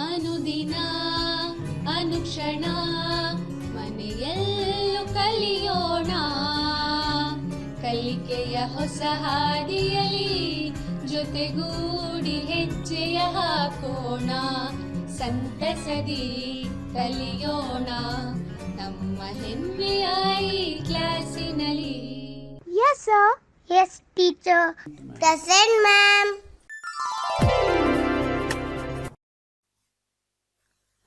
ಅನುದಿನ ಅನುಕ್ಷಣ ಮನೆಯಲ್ಲೂ ಕಲಿಯೋಣ, ಕಲಿಕೆಯ ಹೊಸ ಹಾದಿಯಲಿ ಜೊತೆಗೂಡಿ ಹೆಜ್ಜೆಯ ಹಾಕೋಣ, ಸಂತಸದಿ ಕಲಿಯೋಣ ನಮ್ಮ ಹೆಮ್ಮೆಯ ಈ ಕ್ಲಾಸಿನಲ್ಲಿ. Yes, sir. Yes, teacher. Present, ma'am.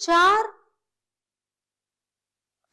4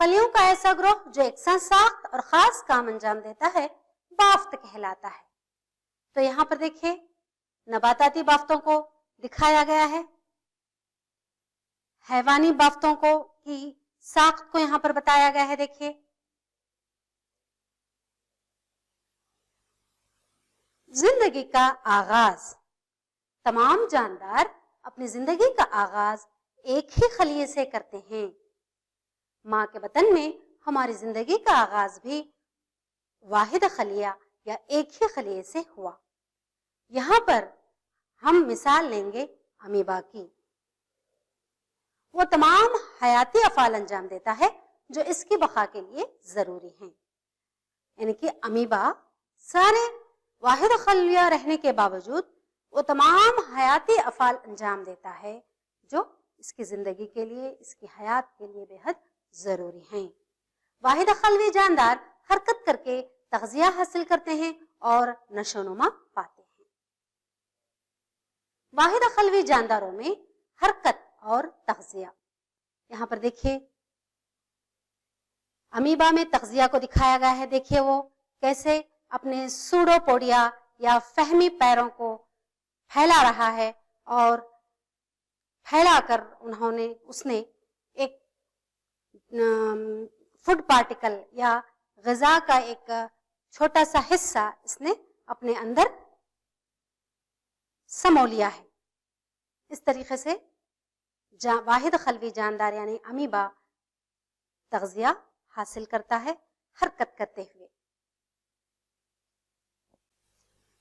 خلیوں کا ایسا گروہ جو یکساں ساخت اور خاص کام انجام دیتا ہے بافت کہلاتا ہے۔ تو یہاں پر دیکھیے نباتاتی بافتوں کو دکھایا گیا ہے، حیوانی بافتوں کو کی ساخت کو یہاں پر بتایا گیا ہے۔ دیکھیے زندگی کا آغاز، تمام جاندار اپنی زندگی کا آغاز ایک ہی خلیے سے کرتے ہیں۔ ماں کے بطن میں ہماری زندگی کا آغاز بھی واحد خلیہ یا ایک ہی خلیے سے ہوا۔ یہاں پر ہم مثال لیں گے امیبا کی۔ وہ تمام حیاتی افعال انجام دیتا ہے جو اس کی بقا کے لیے ضروری ہیں، یعنی کہ امیبا سارے واحد خلیہ رہنے کے باوجود وہ تمام حیاتی افعال انجام دیتا ہے جو اس کی زندگی کے لیے، اس کی حیات کے لیے بے حد ضروری ہیں۔ واحد خلوی جاندار حرکت کر کے تغذیہ حاصل کرتے ہیں اور نشو و نما پاتے ہیں۔ واحد خلوی جانداروں میں حرکت اور تغذیہ، یہاں پر دیکھیے امیبا میں تغذیہ کو دکھایا گیا ہے۔ دیکھیے وہ کیسے اپنے سوڈوپوڈیا یا فہمی پیروں کو پھیلا رہا ہے، اور پھیلا کر اس نے ایک فوڈ پارٹیکل یا غذا کا ایک چھوٹا سا حصہ اس نے اپنے اندر سمو لیا ہے۔ اس طریقے سے واحد خلوی جاندار یعنی امیبا تغذیہ حاصل کرتا ہے حرکت کرتے ہوئے۔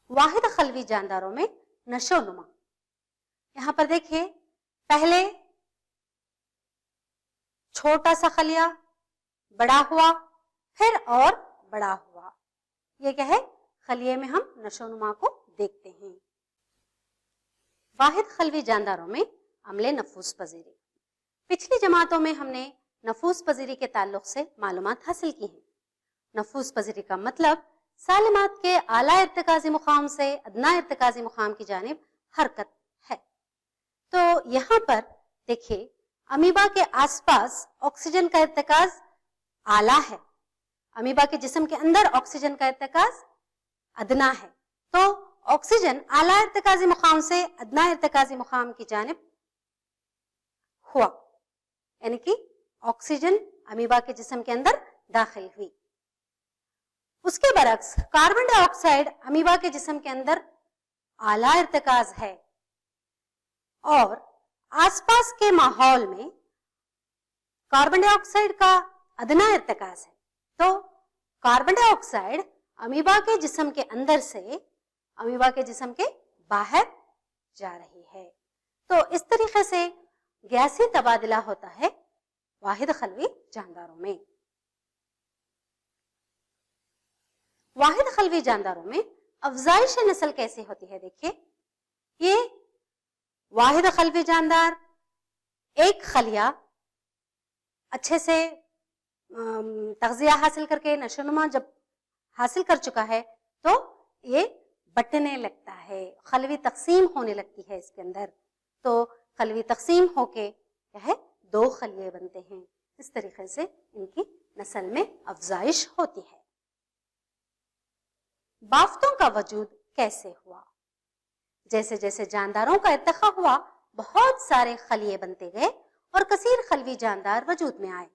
واحد خلوی جانداروں میں نشو و نما، یہاں پر دیکھیے پہلے چھوٹا سا خلیہ بڑا ہوا، پھر اور بڑا ہوا۔ یہ کیا ہے؟ خلیے میں ہم نشو و نما کو دیکھتے ہیں۔ واحد خلوی جانداروں میں عمل نفوس پذیری، پچھلی جماعتوں میں ہم نے نفوس پذیری کے تعلق سے معلومات حاصل کی ہیں۔ نفوس پذیری کا مطلب سالمات کے اعلیٰ ارتکازی مقام سے ادنیٰ ارتکازی مقام کی جانب حرکت ہے۔ تو یہاں پر دیکھیے امیبا کے آس پاس آکسیجن کا ارتکاز اعلیٰ ہے، امیبا کے جسم کے اندر آکسیجن کا ارتکاز ادنا ہے۔ تو آکسیجن اعلیٰ ارتکازی مقام سے ادنیٰ ارتکازی مقام کی جانب ہوا، یعنی کہ آکسیجن امیبا کے جسم کے اندر داخل ہوئی۔ اس کے برعکس کاربن ڈائی آکسائڈ امیبا کے جسم کے اندر اعلیٰ ارتکاز ہے، اور آس پاس کے ماحول میں کاربن ڈائی آکسائڈ کا ادنا ارتکاز ہے۔ تو کاربن ڈائی آکسائڈ امیبا کے جسم کے اندر سے امیبا کے جسم کے باہر جا رہی ہے۔ تو اس طریقے سے گیسی تبادلہ ہوتا ہے واحد خلوی جانداروں میں۔ واحد خلوی جانداروں میں افزائش نسل کیسے ہوتی ہے؟ دیکھیے یہ واحد خلوی جاندار ایک خلیہ اچھے سے تغذیہ حاصل کر کے نشو و نما جب حاصل کر چکا ہے تو یہ بٹنے لگتا ہے، خلوی تقسیم ہونے لگتی ہے اس کے اندر۔ تو خلوی تقسیم ہو کے کیا ہے؟ دو خلیے بنتے ہیں۔ اس طریقے سے ان کی نسل میں افزائش ہوتی ہے۔ بافتوں کا وجود کیسے ہوا؟ جیسے جیسے جانداروں کا ارتقاء ہوا بہت سارے خلیے بنتے گئے اور کثیر خلوی جاندار وجود میں آئے۔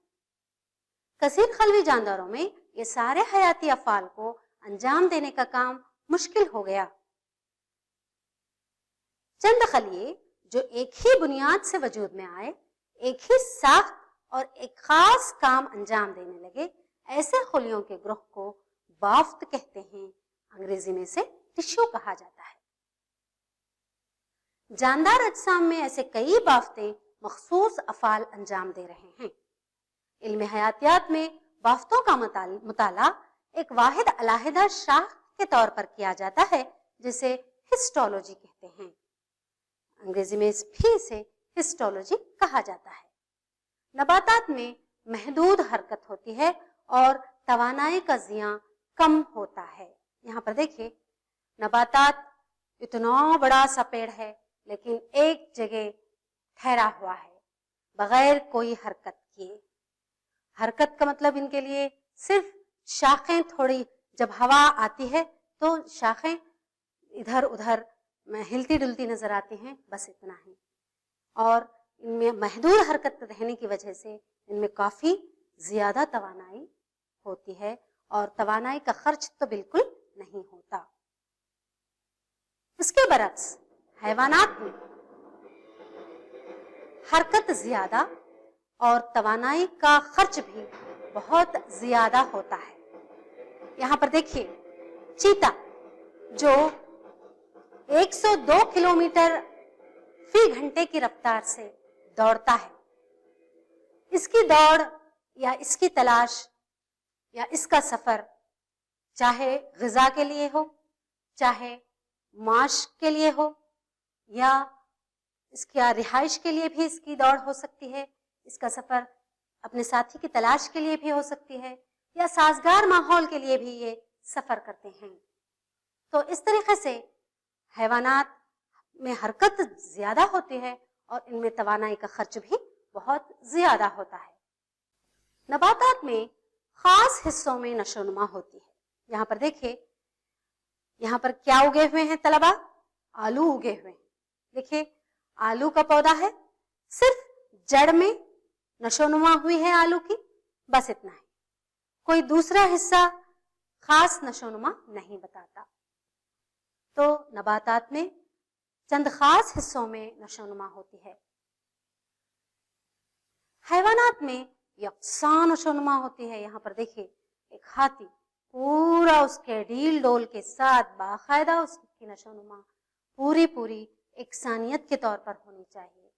کثیر خلوی جانداروں میں یہ سارے حیاتی افعال کو انجام دینے کا کام مشکل ہو گیا۔ چند خلیے جو ایک ہی بنیاد سے وجود میں آئے، ایک ہی ساخت اور ایک خاص کام انجام دینے لگے، ایسے خلیوں کے گروہ کو بافت کہتے ہیں، انگریزی میں سے ٹشو کہا جاتا ہے۔ جاندار اجسام میں ایسے کئی بافتیں مخصوص افعال انجام دے رہے ہیں۔ علم حیاتیات میں بافتوں کا مطالعہ ایک واحد علیحدہ شاخ کے طور پر کیا جاتا ہے جسے ہسٹولوجی کہتے ہیں، انگریزی میں بھی اسے ہسٹولوجی کہا جاتا ہے۔ نباتات میں محدود حرکت ہوتی ہے اور توانائی کا زیاں کم ہوتا ہے۔ یہاں پر دیکھیے نباتات اتنا بڑا سا پیڑ ہے لیکن ایک جگہ ٹھہرا ہوا ہے بغیر کوئی حرکت کیے۔ حرکت کا مطلب ان کے لیے صرف شاخیں تھوڑی جب ہوا آتی ہے تو شاخیں ادھر ادھر ہلتی ڈلتی نظر آتی ہیں، بس اتنا ہی. اور ان میں محدود حرکت رہنے کی وجہ سے ان میں کافی زیادہ توانائی ہوتی ہے اور توانائی کا خرچ تو بالکل نہیں ہوتا. اس کے برعکس حیوانات میں حرکت زیادہ اور توانائی کا خرچ بھی بہت زیادہ ہوتا ہے. یہاں پر دیکھیے چیتا جو 102 کلومیٹر فی گھنٹے کی رفتار سے دوڑتا ہے. اس کی دوڑ یا اس کی تلاش یا اس کا سفر چاہے غذا کے لیے ہو، چاہے معاش کے لیے ہو، یا اس کی رہائش کے لیے بھی اس کی دوڑ ہو سکتی ہے. اس کا سفر اپنے ساتھی کی تلاش کے لیے بھی ہو سکتی ہے، یا سازگار ماحول کے لیے بھی یہ سفر کرتے ہیں. تو اس طریقے سے حیوانات میں حرکت زیادہ ہوتی ہے اور ان میں توانائی کا خرچ بھی بہت زیادہ ہوتا ہے. نباتات میں خاص حصوں میں نشو و نما ہوتی ہے. یہاں پر دیکھیے، یہاں پر کیا اگے ہوئے ہیں طلبا؟ آلو اگے ہوئے ہیں. دیکھیے آلو کا پودا ہے، صرف جڑ میں نشو و نما ہوئی ہے آلو کی، بس اتنا ہے. کوئی دوسرا حصہ خاص نشو و نما نہیں بتاتا. تو نباتات میں چند خاص حصوں میں نشو و نما ہوتی ہے. حیوانات میں یکساں نشو و نما ہوتی ہے. یہاں پر دیکھیے ایک ہاتھی، پورا اس کے ڈیل ڈول کے ساتھ باقاعدہ اس کی نشو و نما پوری یکسانیت کے طور پر ہونی چاہیے.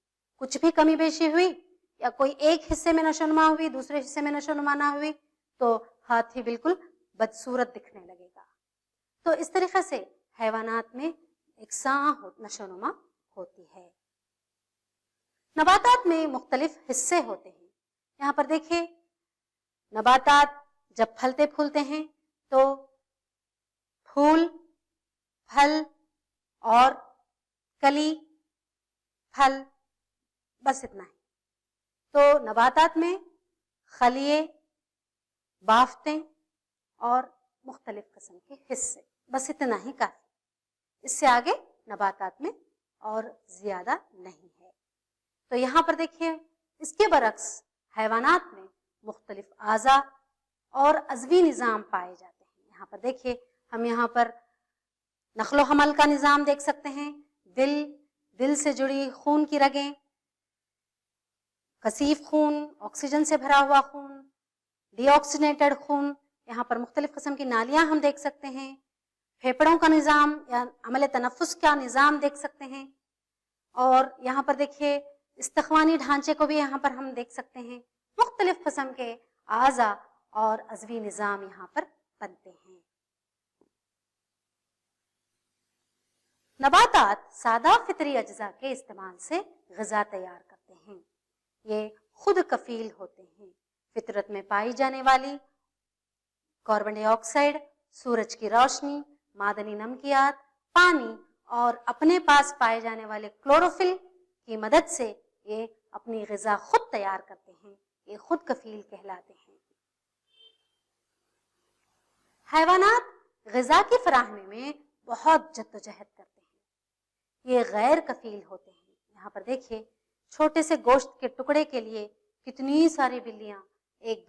کچھ بھی کمی بیشی ہوئی یا کوئی ایک حصے میں نشو و نما ہوئی دوسرے حصے میں نشو و نما نہ ہوئی تو ہاتھی بالکل بدصورت دکھنے لگے گا. تو اس طریقے سے حیوانات میں یکساں نشو و نما ہوتی ہے. نباتات میں مختلف حصے ہوتے ہیں. یہاں پر دیکھیں نباتات جب پھلتے پھولتے ہیں تو پھول، پھل اور کلی، پھل، بس اتنا ہے. تو نباتات میں خلیے، بافتیں اور مختلف قسم کے حصے، بس اتنا ہی کافی. اس سے آگے نباتات میں اور زیادہ نہیں ہے. تو یہاں پر دیکھیے اس کے برعکس حیوانات میں مختلف اعضاء اور عضوی نظام پائے جاتے ہیں. یہاں پر دیکھیے ہم یہاں پر نقل و حمل کا نظام دیکھ سکتے ہیں. دل سے جڑی خون کی رگیں، کثیف خون، آکسیجن سے بھرا ہوا خون، ڈی آکسیجنیٹڈ خون. یہاں پر مختلف قسم کی نالیاں ہم دیکھ سکتے ہیں. پھیپڑوں کا نظام یا عمل تنفس کا نظام دیکھ سکتے ہیں. اور یہاں پر دیکھیے استخوانی ڈھانچے کو بھی یہاں پر ہم دیکھ سکتے ہیں. مختلف قسم کے اعضاء اور عضوی نظام یہاں پر بنتے ہیں. نباتات سادہ فطری اجزاء کے استعمال سے غذا تیار کرتے ہیں. یہ خود کفیل ہوتے ہیں. فطرت میں پائی جانے والی کاربن ڈائی آکسائڈ، سورج کی روشنی، معدنی نمکیات، پانی اور اپنے پاس پائے جانے والے کلوروفل کی مدد سے یہ اپنی غذا خود تیار کرتے ہیں. یہ خود کفیل کہلاتے ہیں. حیوانات غذا کی فراہمی میں بہت جدوجہد کرتے ہیں. یہ غیر کفیل ہوتے ہیں. یہاں پر دیکھیے چھوٹے سے گوشت کے ٹکڑے کے لیے کتنی ساری بلیاں ایک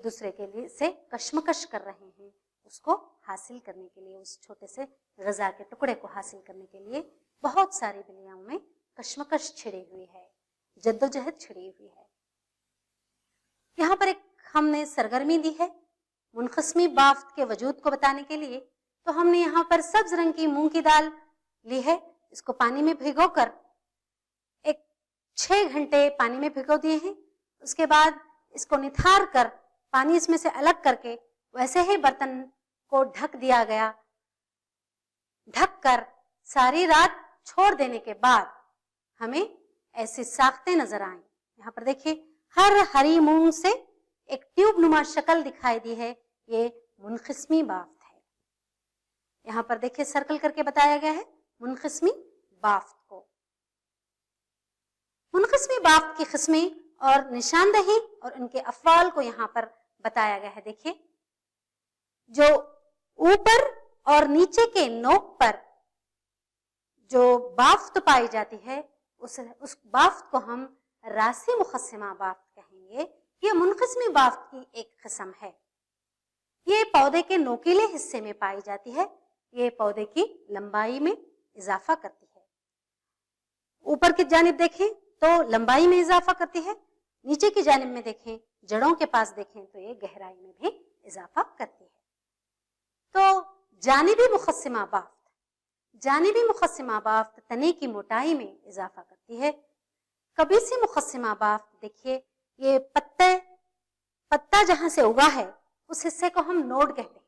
دوسرے کے لیے سے کشمکش کر رہے ہیں. اس کو حاصل کرنے کے لیے، اس چھوٹے سے غذا کے ٹکڑے کو حاصل کرنے کے لیے بہت ساری بلیاں میں کشمکش چھڑی ہوئی ہے، جدوجہد چھڑی ہوئی ہے. یہاں پر ایک ہم نے سرگرمی دی ہے منقسمی بافت کے وجود کو بتانے کے لیے. تو ہم نے یہاں پر سبز رنگ کی مونگ کی دال لی ہے. اس کو پانی میں بھگو کر 6 گھنٹے پانی میں بھگو دیے ہیں. اس کے بعد اس کو نتھار کر پانی اس میں سے الگ کر کے ویسے ہی برتن کو ڈھک دیا گیا. ڈھک کر ساری رات چھوڑ دینے کے بعد ہمیں ایسی ساختیں نظر آئیں. یہاں پر دیکھیے ہر ہری مونگ سے ایک ٹیوب نما شکل دکھائی دی ہے. یہ منقسمی بافت ہے. یہاں پر دیکھیے سرکل کر کے بتایا گیا ہے منقسمی بافت کو. منقسمی بافت کی قسمیں اور نشاندہی اور ان کے افعال کو یہاں پر بتایا گیا ہے. دیکھیے جو اوپر اور نیچے کے نوک پر جو بافت پائی جاتی ہے اس بافت کو ہم راسی مقسمہ بافت کہیں گے. یہ منقسمی بافت کی ایک قسم ہے. یہ پودے کے نوکیلے حصے میں پائی جاتی ہے. یہ پودے کی لمبائی میں اضافہ کرتی ہے. اوپر کی جانب دیکھیں تو لمبائی میں اضافہ کرتی ہے, نیچے کی جانب میں دیکھیں جڑوں کے پاس دیکھیں تو یہ گہرائی میں بھی اضافہ کرتی ہے. تو جانبی مقسمہ بافت, جانبی مقسمہ بافت تنے کی موٹائی میں اضافہ کرتی ہے. کبیسی مقسمہ بافت دیکھیے یہ پتا جہاں سے اگا ہے اس حصے کو ہم نوڈ کہتے ہیں.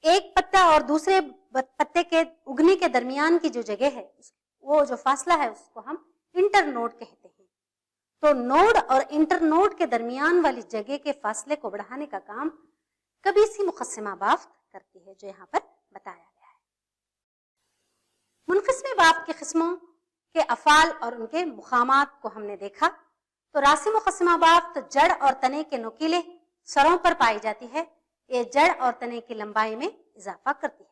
ایک پتا اور دوسرے پتے کے اگنے کے درمیان کی جو جگہ ہے وہ جو فاصلہ ہے اس کو ہم انٹر نوڈ کہتے ہیں. تو نوڈ اور انٹر نوڈ کے درمیان والی جگہ کے فاصلے کو بڑھانے کا کام کبیسی مقسمہ بافت کرتی ہے, جو یہاں پر بتایا گیا ہے. منقسمی بافت کی قسموں کے افعال اور ان کے مقامات کو ہم نے دیکھا. تو راسی مقسمہ بافت جڑ اور تنے کے نوکیلے سروں پر پائی جاتی ہے. یہ جڑ اور تنے کی لمبائی میں اضافہ کرتی ہے.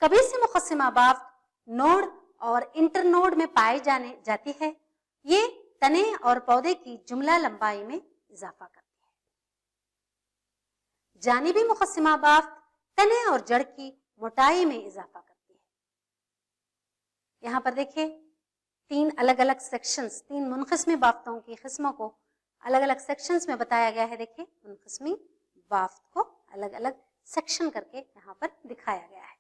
کبیسی مقسمہ بافت نوڈ اور انٹر نوڈ میں پائی جاتی ہے. یہ تنے اور پودے کی جملہ لمبائی میں اضافہ کرتی ہے. جانبی مقسمہ بافت تنے اور جڑ کی موٹائی میں اضافہ کرتی ہے. یہاں پر دیکھیں تین الگ الگ سیکشنز, تین منقسمی بافتوں کی قسموں کو الگ الگ سیکشنز میں بتایا گیا ہے. دیکھیں منقسمی بافت کو الگ الگ سیکشن کر کے یہاں پر دکھایا گیا ہے.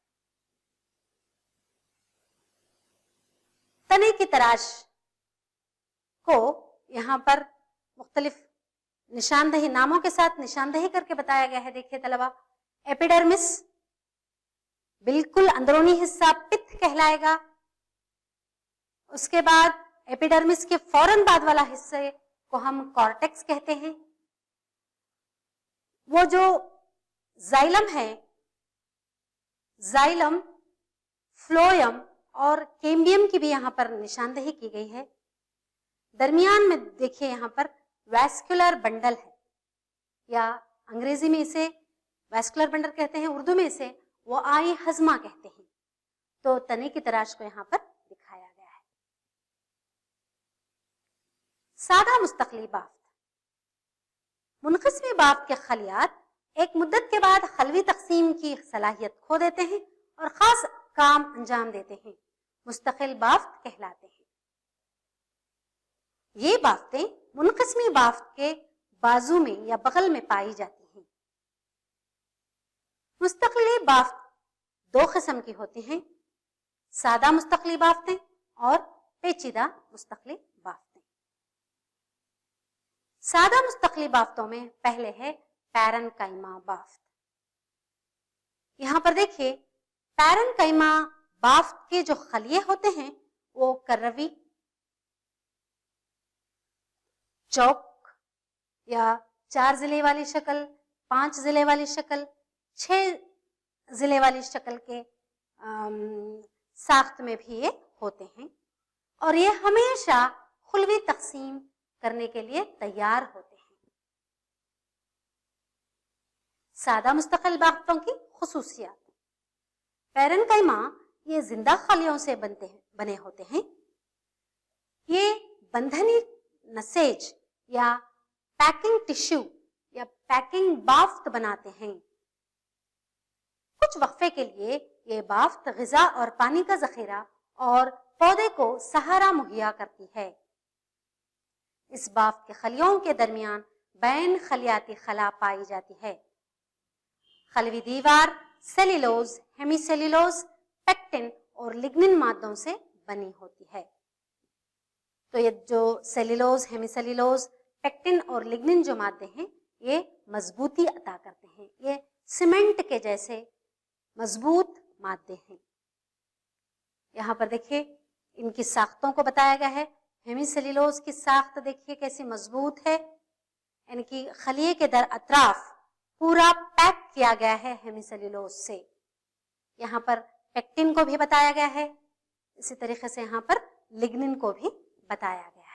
تنے کی تراش کو یہاں پر مختلف نشاندہی ناموں کے ساتھ نشاندہی کر کے بتایا گیا ہے. دیکھیے طلبہ, ایپیڈرمس بالکل اندرونی حصہ پتھ کہلائے گا. اس کے بعد ایپیڈرمس کے فوراً بعد والا حصے کو ہم کارٹیکس کہتے ہیں. وہ جو زائلم ہے, زائلم, فلویم اور کیمبیم کی بھی یہاں پر نشاندہی کی گئی ہے. درمیان میں دیکھیے یہاں پر ویسکولر بنڈل ہے, یا انگریزی میں اسے ویسکولر بنڈل کہتے ہیں, اردو میں اسے وہ آئی ہضمہ کہتے ہیں. تو تنے کی تراش کو یہاں پر دکھایا گیا ہے. سادہ مستقلی بافت. منقسمی بافت کے خلیات ایک مدت کے بعد خلوی تقسیم کی صلاحیت کھو دیتے ہیں اور خاص کام انجام دیتے ہیں. مستقل بافت کہلاتے ہیں. یہ بافتیں منقسمی بافت کے بازو میں یا بغل میں پائی جاتی ہیں. مستقلی بافت دو قسم کی ہوتی ہیں, سادہ مستقلی بافتیں اور پیچیدہ مستقلی بافتیں. سادہ مستقلی بافتوں میں پہلے ہے پیرن کائما بافت. یہاں پر دیکھیے پیرن کائما بافت کے جو خلیے ہوتے ہیں وہ کروی, چوک یا 4 ضلع والی شکل, 5 ضلع والی شکل, 6 ضلع والی شکل کے ساخت میں بھی یہ ہوتے ہیں, اور یہ ہمیشہ خلوی تقسیم کرنے کے لیے تیار ہوتے ہیں. سادہ مستقل بافتوں کی خصوصیات. پیرن کائما یہ زندہ خلیوں سے بنے ہوتے ہیں. یہ بندھنی نسیج یا پیکنگ ٹشو یا پیکنگ بافت بناتے ہیں. کچھ وقفے کے لیے یہ بافت غذا اور پانی کا ذخیرہ اور پودے کو سہارا مہیا کرتی ہے. اس بافت کے خلیوں کے درمیان بین خلیاتی خلا پائی جاتی ہے. خلوی دیوار سیلولوز, ہیمی سیلولوز, پیکٹن اور لگنن مادوں سے بنی ہوتی ہے. تو یہ جو سیلولوز, ہیمی سیلولوز, پیکٹن اور لگنن جو مادے ہیں یہ مضبوطی عطا کرتے ہیں. یہ سیمنٹ کے جیسے مضبوط مادے ہیں. یہاں پر دیکھیے ان کی ساختوں کو بتایا گیا ہے. ہیمی سیلولوز کی ساخت دیکھیے کیسی مضبوط ہے, ان کی خلیے کے در اطراف پورا پیک کیا گیا ہے ہیمی سیلولوز سے. یہاں پر پیکٹن کو بھی بتایا گیا ہے, اسی طریقے سے یہاں پر لگنن کو بھی بتایا گیا ہے.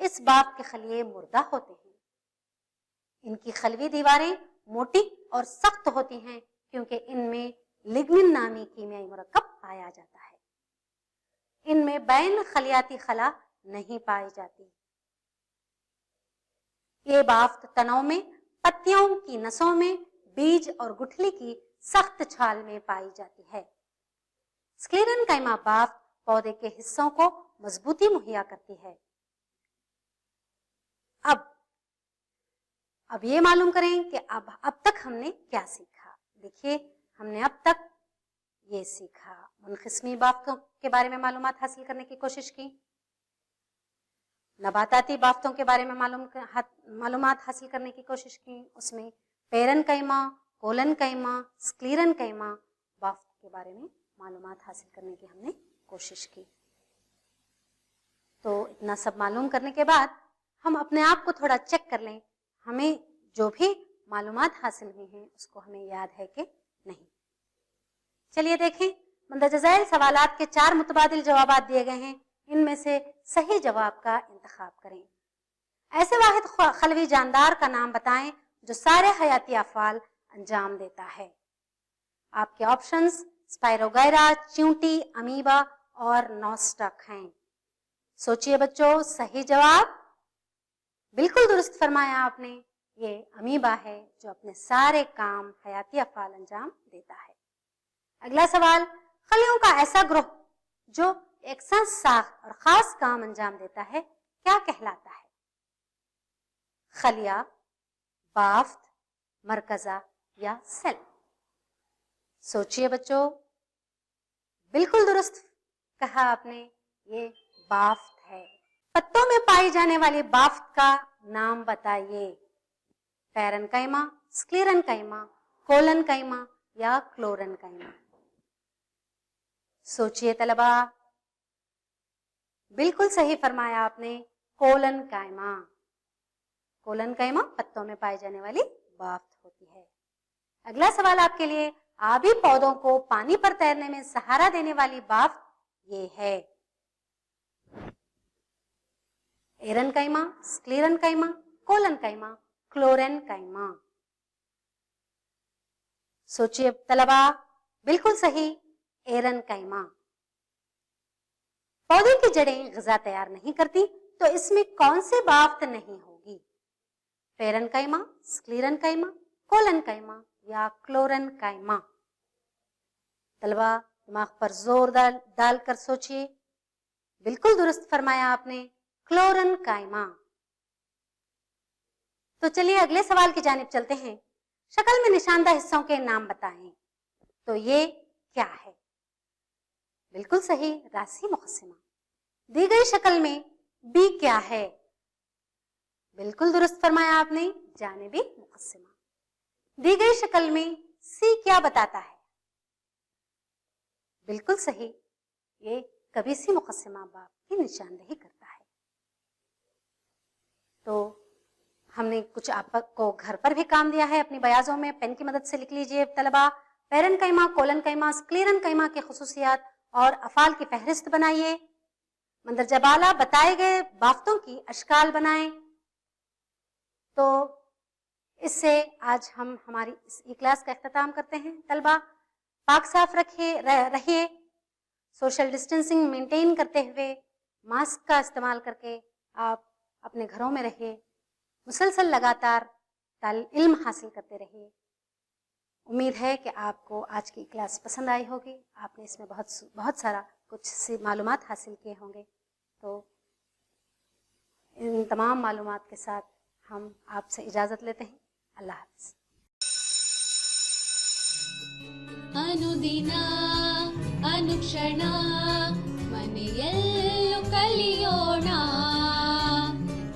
اس بافت کے خلیے مردہ ہوتے ہیں. ان کی خلوی دیواریں موٹی اور سخت ہوتی ہیں کیونکہ ان میں لگنن نامی کیمیائی مرکب پایا جاتا ہے. ان میں بین خلیاتی خلا نہیں پائی جاتی. یہ بافت تنوں میں پتیوں کی نسوں میں بیج اور گٹھلی کی سخت چھال میں پائی جاتی ہے. سکلیرن کائمہ بافت پودے کے حصوں کو مضبوطی مہیا کرتی ہے. اب یہ معلوم کریں کہ اب تک ہم نے کیا سیکھا. دیکھیے ہم نے اب تک یہ سیکھا. منقسمی بافتوں کے بارے میں معلومات حاصل کرنے کی کوشش کی. نباتاتی بافتوں کے بارے میں معلومات حاصل کرنے کی کوشش کی. اس میں پیرن کائمہ، کولن کائمہ، سکلیرن کائمہ بافت کے بارے میں معلومات حاصل کرنے کی ہم نے کوشش کی. تو اتنا سب معلوم کرنے کے بعد ہم اپنے آپ کو تھوڑا چیک کر لیں. ہمیں جو بھی معلومات حاصل ہوئی ہیں اس کو ہمیں یاد ہے کہ نہیں. چلیے دیکھیں، مندرجہ ذیل سوالات کے 4 متبادل جوابات دیے گئے ہیں. ان میں سے صحیح جواب کا انتخاب کریں. ایسے واحد خلوی جاندار کا نام بتائیں جو سارے حیاتی افعال انجام دیتا ہے. آپ کے آپشنز اسپائروگائرا، چیونٹی، امیبا اور نوسٹک ہیں. سوچئے بچوں، صحیح جواب بالکل درست فرمایا آپ نے. یہ امیبا ہے جو اپنے سارے کام حیاتی افعال انجام دیتا ہے. اگلا سوال، خلیوں کا ایسا گروہ جو یکساں ساخت اور خاص کام انجام دیتا ہے کیا کہلاتا ہے؟ خلیہ، بافت، مرکزہ یا سیل؟ سوچئے بچوں، بالکل درست کہا آپ نے، یہ بافت ہے. پتوں میں پائی جانے والی بافت کا نام بتائیے. پیرن کائمہ، سکلیرن کائمہ، کولن کائمہ یا کلورن کائمہ؟ سوچئے طلبہ، بالکل صحیح فرمایا آپ نے، کولن کائمہ. کولن کائمہ پتوں میں پائی جانے والی بافت ہوتی ہے. اگلا سوال آپ کے لیے، آبی پودوں کو پانی پر تیرنے میں سہارا دینے والی بافت یہ ہے. ایرن کائمہ، سکلیرن کائمہ، کولن کائمہ، کلورن کائمہ؟ سوچئے طلبہ، بالکل صحیح، ایرن کائمہ. پودے کی جڑیں غذا تیار نہیں کرتی تو اس میں کون سی بافت نہیں ہوگی؟ پیرن کائمہ، سکلیرن کائمہ، کولن کائمہ یا کلورن کائمہ؟ طلبہ دماغ پر زور ڈال کر سوچئے. بالکل درست فرمایا آپ نے، کلورن کائمہ. تو چلیے اگلے سوال کی جانب چلتے ہیں. شکل میں نشاندہ حصوں کے نام بتائیں. تو یہ کیا ہے؟ بالکل صحیح، راسی مقسمہ. دی گئی شکل میں بی کیا ہے؟ بالکل درست فرمایا آپ نے، جانبی مقسمہ. دی گئی شکل میں سی کیا بتاتا ہے؟ بالکل صحیح، یہ کبیسی مقسمہ باب کی نشاندہی کرتا ہے. تو ہم نے کچھ آپ کو گھر پر بھی کام دیا ہے، اپنی بیاضوں میں پین کی مدد سے لکھ لیجئے طلبہ. پیرن کائمہ، کولن کائمہ، سکلیرن کائمہ کے خصوصیات اور افعال کی فہرست بنائیے. مندرجہ بالا بتائے گئے بافتوں کی اشکال بنائیں. تو اس سے آج ہم ہماری اس کلاس کا اختتام کرتے ہیں. طلبہ پاک صاف رہیے، سوشل ڈسٹینسنگ مینٹین کرتے ہوئے، ماسک کا استعمال کر کے آپ اپنے گھروں میں رہیے. مسلسل لگاتار علم حاصل کرتے رہیے. امید ہے کہ آپ کو آج کی کلاس پسند آئی ہوگی. آپ نے اس میں بہت سارا کچھ سی معلومات حاصل کیے ہوں گے. تو ان تمام معلومات کے ساتھ ہم آپ سے اجازت لیتے ہیں. اللہ حافظ. ಅನುದಿನ ಅನುಕ್ಷಣ ಮನೆಯಲ್ಲೂ ಕಲಿಯೋಣ,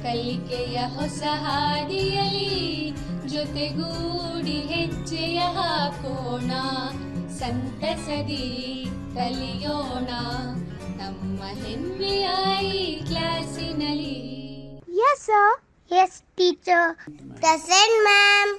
ಕಲಿಕೆಯ ಹೊಸ ಹಾದಿಯಲಿ ಜೊತೆಗೂಡಿ ಹೆಜ್ಜೆಯ ಹಾಕೋಣ, ಸಂತಸದಿ ಕಲಿಯೋಣ ನಮ್ಮ ಹೆಮ್ಮೆಯ ಈ ಕ್ಲಾಸಿನಲ್ಲಿ. Yes, sir. Yes, teacher. Present, ma'am.